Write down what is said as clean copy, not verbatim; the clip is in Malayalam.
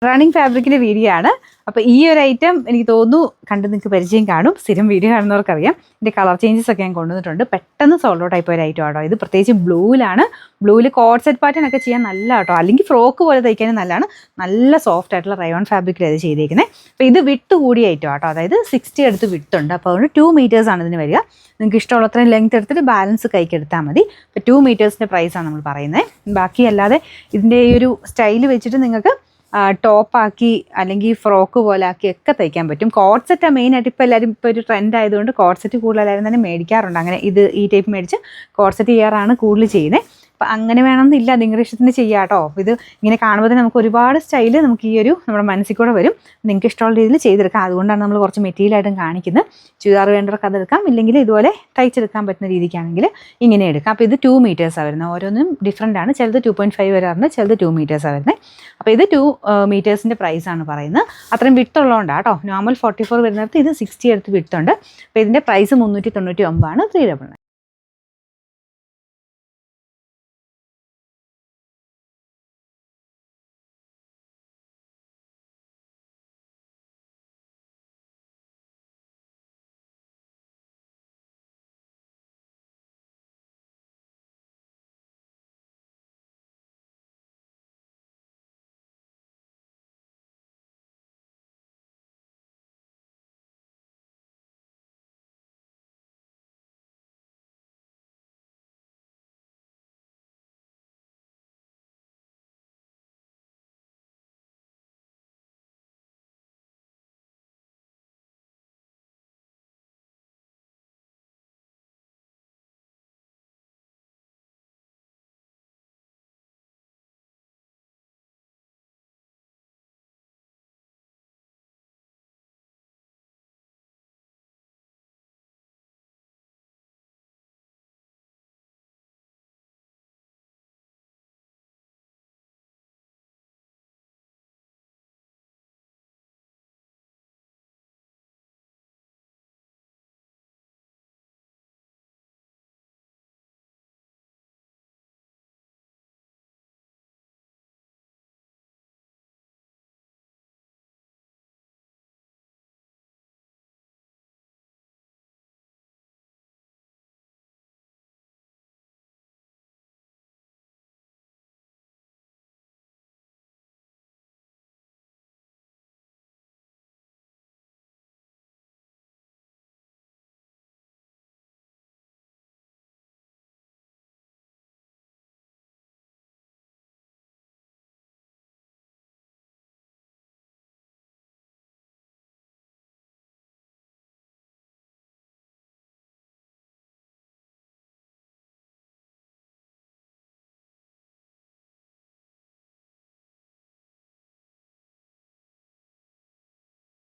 റണ്ണിങ് ഫാബ്രിക്കിൻ്റെ വീഡിയോ ആണ്. അപ്പോൾ ഈ ഒരു ഐറ്റം എനിക്ക് തോന്നുന്നു കണ്ട് നിങ്ങൾക്ക് പരിചയം കാണും. സ്ഥിരം വീഡിയോ കാണുന്നവർക്കറിയാം. ഇതിൻ്റെ കളർ ചേഞ്ചസ് ഒക്കെ ഞാൻ കൊണ്ടുവന്നിട്ടുണ്ട്. പെട്ടെന്ന് സോൾഡ് ഔട്ട് ആയിപ്പോയ ഒരു ഐറ്റം ആട്ടോ ഇത്. പ്രത്യേകിച്ച് ബ്ലൂവിലാണ്. ബ്ലൂവിൽ കോഡ് സെറ്റ് പാറ്റേൺ ഒക്കെ ചെയ്യാൻ നല്ല കേട്ടോ, അല്ലെങ്കിൽ ഫ്രോക്ക് പോലെ തയ്ക്കാനും നല്ലതാണ്. നല്ല സോഫ്റ്റ് ആയിട്ടുള്ള റയോൺ ഫാബ്രിക്കിൽ അത് ചെയ്തേക്കുന്നത്. അപ്പോൾ ഇത് വിട്ട് കൂടിയ ഐറ്റം ആട്ടോ, അതായത് 60 അടുത്ത് വിട്ടുണ്ട്. അപ്പോൾ അതുകൊണ്ട് 2 മീറ്റേഴ്സാണ് ഇതിന് വരിക. നിങ്ങൾക്ക് ഇഷ്ടമുള്ളത്രയും ലെങ്ത് എടുത്തിട്ട് ബാലൻസ് കൈക്ക് എടുത്താൽ മതി. അപ്പോൾ 2 മീറ്റേഴ്സിൻ്റെ പ്രൈസാണ് നമ്മൾ പറയുന്നത്. ബാക്കി അല്ലാതെ ഇതിൻ്റെ ഈ ഒരു സ്റ്റൈൽ വെച്ചിട്ട് നിങ്ങൾക്ക് ടോപ്പാക്കി അല്ലെങ്കിൽ ഫ്രോക്ക് പോലെ ആക്കി ഒക്കെ തയ്ക്കാൻ പറ്റും. കോഡ് സെറ്റാണ് മെയിനായിട്ട്. ഇപ്പോൾ എല്ലാവരും ഇപ്പോൾ ഒരു ട്രെൻഡ് ആയതുകൊണ്ട് കോഡ് സെറ്റ് കൂടുതൽ എല്ലാവരും തന്നെ മേടിക്കാറുണ്ട്. അങ്ങനെ ഈ ടൈപ്പ് മേടിച്ച് കോഡ് സെറ്റ് ചെയ്യാറാണ് കൂടുതൽ ചെയ്യുന്നത്. അപ്പം അങ്ങനെ വേണമെന്നില്ല, നിങ്ങളുടെ ഇഷ്ടത്തിന് ചെയ്യാം കേട്ടോ. ഇത് ഇങ്ങനെ കാണുമ്പോൾ തന്നെ നമുക്ക് ഒരുപാട് സ്റ്റൈല് നമുക്ക് ഈ ഒരു നമ്മുടെ മനസ്സിൽ കൂടെ വരും. നിങ്ങൾക്ക് ഇഷ്ടമുള്ള രീതിയിൽ ചെയ്തെടുക്കാം. അതുകൊണ്ടാണ് നമ്മൾ കുറച്ച് മെറ്റീരിയലായിട്ടും കാണിക്കുന്നത്. ചുരിദാർ വേണ്ടവർക്ക് അതെടുക്കാം, ഇല്ലെങ്കിൽ ഇതുപോലെ തയ്ച്ചെടുക്കാൻ പറ്റുന്ന രീതിക്കാണെങ്കിൽ ഇങ്ങനെ എടുക്കാം. അപ്പോൾ ഇത് 2 മീറ്റേഴ്സാണ് വരുന്നത്. ഓരോന്നും ഡിഫറൻ്റ് ആണ്. ചിലത് 2.5 വരാറുണ്ട്, ചിലത് 2 മീറ്റേഴ്സാണ് വരുന്നത്. അപ്പോൾ ഇത് 2 മീറ്റേഴ്സിൻ്റെ പ്രൈസാണ് പറയുന്നത്. അത്രയും വിട്ടുള്ളതുകൊണ്ടാണ് കേട്ടോ. നോർമൽ 44 വരുന്നിടത്ത് ഇത് 60 അടുത്ത് വിട്ടുണ്ട്. അപ്പോൾ ഇതിൻ്റെ പ്രൈസ് 399 ആണ്. 399.